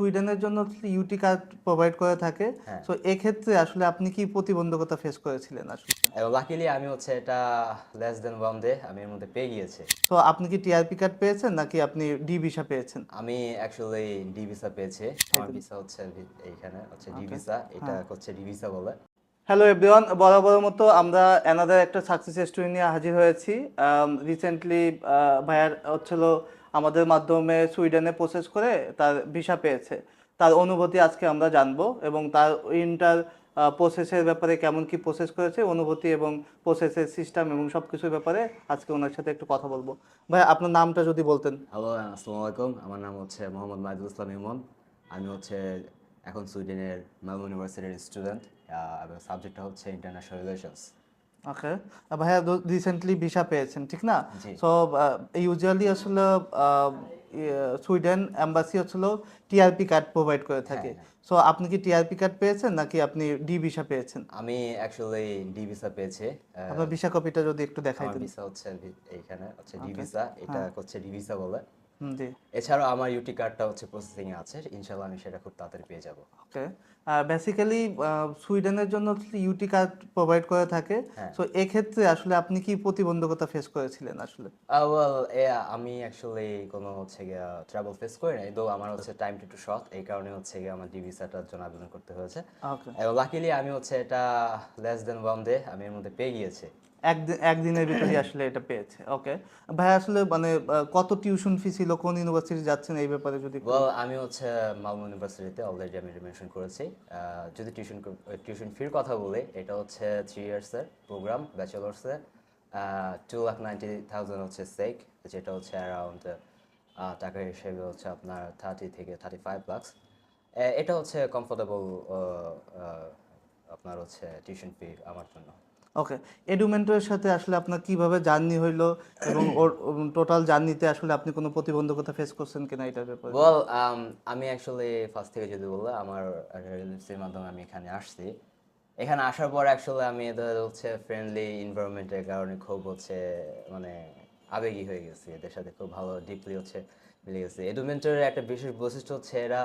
সুইডেনের জন্য UT card provide করে থাকে। হ্যাঁ। সো এক্ষেত্রে আসলে আপনি কি প্রতিবন্ধকতা ফেস করেছিলেন আসলে? এবং লাকিলি আমি এটা লেস দেন 1 ডে আমি এর মধ্যে পেয়ে গিয়েছি। সো আপনি কি টিআরপি কার্ড পেয়েছেন নাকি আপনি ডি ভিসা পেয়েছেন? আমি অ্যাকচুয়ালি ডি ভিসা পেয়েছি। এই আমার তো। ভিসা এইখানে ডি ওকে। ভিসা, এটা হ্যাঁ। ডি ভিসা বলে। হ্যালো এভরিওয়ান, বরাবরের মতো আমরা অ্যানাদার একটা সাকসেস স্টোরি নিয়ে হাজির হয়েছি। রিসেন্টলি ভাইয়ার হচ্ছিল আমাদের মাধ্যমে সুইডেনে প্রসেস করে তার ভিসা পেয়েছে। তার অনুভূতি আজকে আমরা জানবো এবং তার ইন্টার প্রসেসের ব্যাপারে কেমন কি প্রসেস করেছে, অনুভূতি এবং প্রসেসের সিস্টেম এবং সব কিছুর ব্যাপারে আজকে ওনার সাথে একটু কথা বলবো। ভাই আপনার নামটা যদি বলতেন। হ্যালো, আসসালামু আলাইকুম। আমার নাম মোহাম্মদ মাহিদুল ইসলাম ইমন। আমি এখন সুইডেনের মেলবোর্ন ইউনিভার্সিটির স্টুডেন্ট এবং সাবজেক্টটা ইন্টারন্যাশনাল রিলেশনস। ওকে। ভাইয়া রিসেন্টলি ভিসা পেয়েছেন ঠিক না? জি। সো ইউজুয়ালি আসলে সুইডেন এম্বাসি হচ্ছিল টিআরপি কার্ড প্রোভাইড করে হ্যাঁ, থাকে। হ্যাঁ। সো আপনি কি টিআরপি কার্ড পেয়েছেন নাকি আপনি ডি ভিসা পেয়েছেন? আমি অ্যাকচুয়ালি ডি ভিসা পেয়েছি। আপনার ভিসা কপিটা যদি একটু আমার দেখাইতেন। ভিসা এইখানে ডি ওকে। ভিসা, এটা হ্যাঁ। ডি ভিসা বলে। জি। এছাড়াও আমার ইউটি কার্ডটা প্রসেসিং এ আছে। ইনশাআল্লাহ আমি সেটা খুব তাড়াতাড়ি পেয়ে যাব। ওকে। বেসিক্যালি সুইডেনের জন্য ইউটি কার্ড প্রোভাইড করে থাকে। হ্যাঁ। সো এক্ষেত্রে আসলে আপনি কি প্রতিবন্ধকতা ফেস করেছিলেন আসলে? ওয়েল, আমি অ্যাকচুয়ালি কোনো গিয়া ট্রাভেল ফেস করি নাই। তো আমার টাইম একটু শর্ট, এই কারণে গিয়ে আমার ডি ভিসাটার জন্য আবেদন করতে হয়েছে। ওকে। এবং লাকিলি আমি এটা লেস দেন 1 ডে আমি এর মধ্যে পেয়ে গিয়েছি। একদিনের ভিতরেই আসলে এটা পেয়েছে। ওকে। ভাই আসলে মানে কত টিউশন ফি ছিল, কোন ইউনিভার্সিটি যাচ্ছেন এই ব্যাপারে যদি একটু ওয়েল, আমি মালমো ইউনিভার্সিটিতে অলরেডি আমি মেনশন করেছি। যদি টিউশন ফির কথা বলি, এটা 3 ইয়ার্সের প্রোগ্রাম, ব্যাচেলার্সে। 2,90,000 সেক, যেটা অ্যারাউন্ড টাকা হিসেবে আপনার 30 থেকে 35 লাখ। এটা কমফোর্টেবল আপনার টিউশন ফি আমার জন্য। ওকে। এডুমেন্টরের সাথে আসলে আপনার কিভাবে জার্নি হইলো এবং ওর টোটাল জার্নিতে আসলে আপনি কোনো প্রতিবন্ধকতা ফেস করছেন কিনা এটার ব্যাপারে যদি ওয়েল, আমি অ্যাকচুয়ালি ফার্স্ট থেকে যদি বললে, আমার রিলেটিভসের মাধ্যমে আমি এখানে আসছি। এখানে আসার পর অ্যাকচুয়ালি আমি এদের ফ্রেন্ডলি এনভায়রনমেন্টের কারণে খুব মানে আবেগী হয়ে গেছি। এদের সাথে খুব ভালো ডিপলি মিলে গেছে। এডুমেন্টের একটা বিশেষ বৈশিষ্ট্য এরা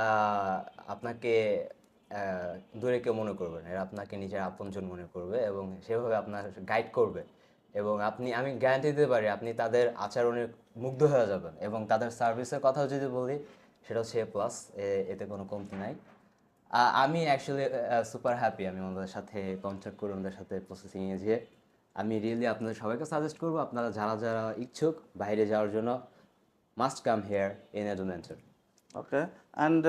আহ, আপনাকে দূরে কেউ মনে করবে না। এরা আপনাকে নিজের আপনজন মনে করবে এবং সেভাবে আপনার গাইড করবে। এবং আমি গ্যারান্টি দিতে পারি আপনি তাদের আচরণে মুগ্ধ হয়ে যাবেন। এবং তাদের সার্ভিসের কথাও যদি বলি, সেটা প্লাস, এতে কোনো কমতি নাই। আমি অ্যাকচুয়ালি সুপার হ্যাপি আমি ওনাদের সাথে কন্ট্যাক্ট করে ওনাদের সাথে প্রসেসিংয়ে যেয়ে। আমি রিয়েলি আপনাদের সবাইকে সাজেস্ট করবো, আপনারা যারা যারা ইচ্ছুক বাইরে যাওয়ার জন্য, must come here in Edumentor. Okay. And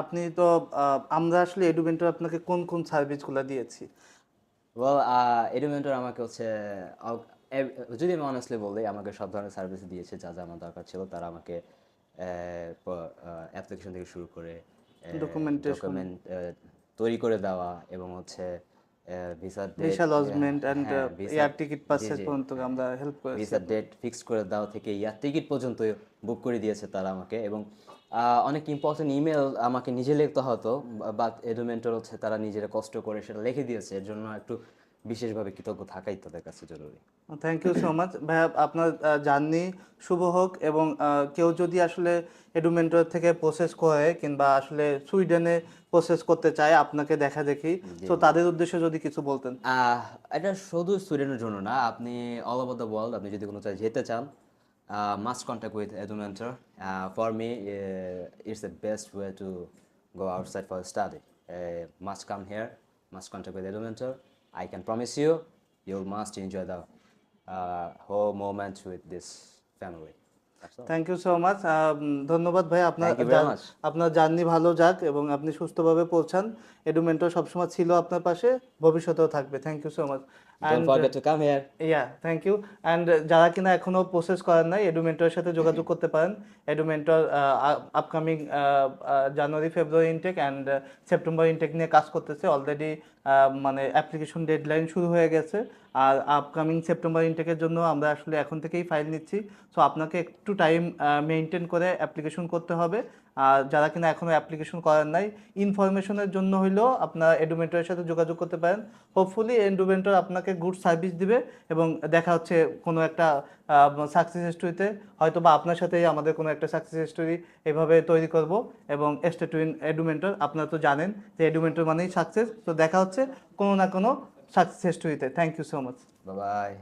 আপনি তো আমরা আসলে এডুমেন্টর আপনাকে কোন কোন সার্ভিসগুলো দিয়েছি? ওয়েল, এডুমেন্টর আমাকে যদি আমি অনেস্টলি বলি, আমাকে সব ধরনের সার্ভিস দিয়েছে। যা যা আমার দরকার ছিল তারা আমাকে অ্যাপ্লিকেশন থেকে শুরু করে ডকুমেন্টেশন, ডকুমেন্ট তৈরি করে দেওয়া এবং ভিসা ডেট, ভিসা লজমেন্ট অ্যান্ড হ্যাঁ ভিসা, এয়ার টিকিট জি পাসের জি, পর্যন্ত হ্যাঁ আমরা হেল্প করেছি ভিসা আপনাকে। ডেট ফিক্স করে দেওয়া থেকে ইয়ার টিকিট পর্যন্ত বুক করে দিয়েছে তারা আমাকে। এবং অনেক ইম্পর্টেন্ট ইমেল আমাকে নিজে লিখতে হতো, বাট এডুমেন্টর তারা নিজেরা কষ্ট করে সেটা লিখে দিয়েছে। এর জন্য একটু বিশেষভাবে কৃতজ্ঞ থাকাই তাদের কাছে জরুরি। থ্যাংক ইউ সো মাচ ভাইয়া, আপনার জার্নি শুভ হোক এবং কেউ যদি আসলে এডুমেন্টর থেকে প্রসেস করে কিংবা আসলে সুইডেনে প্রসেস করতে চায় আপনাকে দেখা দেখি, জি তো জি। তাদের উদ্দেশ্যে যদি কিছু বলতেন। এটা শুধু স্টুডেন্টের জন্য না, আপনি অল ওভার দ্য ওয়ার্ল্ড আপনি যদি কোনো জায়গায় যেতে চান, must contact with Edumentor. For me, it's the best way to go outside for study. Must come here, must contact with Edumentor. I can promise you, you must enjoy the whole moment with this family. That's all. Thank you so much. ধন্যবাদ ভাই, আপনার Thank you very much. আপনার journey ভালো যাক এবং আপনি সুস্থভাবে পৌঁছান। এডুমেন্টর সবসময় ছিল আপনার পাশে, ভবিষ্যতেও থাকবে। Thank you so much. Don't and forget to come here. Thank you. And যারা কিনা এখনো প্রসেস করেন নাই, এডুমেন্টরের সাথে যোগাযোগ করতে পারেন। Edumentor upcoming January February intake and September intake নিয়ে কাজ করতেছে অলরেডি। মানে অ্যাপ্লিকেশন ডেডলাইন শুরু হয়ে গেছে। আর আপকামিং সেপ্টেম্বর ইনটেকের জন্য আমরা আসলে এখন থেকেই ফাইল নিচ্ছি। সো আপনাকে একটু টাইম মেনটেন করে অ্যাপ্লিকেশন করতে হবে। আর যারা কিনা এখনো অ্যাপ্লিকেশন করেন নাই, ইনফরমেশনের জন্য হইলেও আপনারা এডুমেন্টরের সাথে যোগাযোগ করতে পারেন। হোপফুলি এডুমেন্টর আপনাকে গুড সার্ভিস দিবে এবং দেখা হচ্ছে কোনো একটা সাকসেস স্টোরিতে, হয়তো বা আপনার সাথেই আমাদের কোনো একটা সাকসেস স্টোরি এভাবে তৈরি করব। এবং স্টে টুইন এডুমেন্টর, আপনারা তো জানেন যে এডুমেন্টর মানেই সাকসেস। তো দেখা হচ্ছে কোনো না কোনো সাকসেস স্টোরিতে। Thank you so much. Bye by.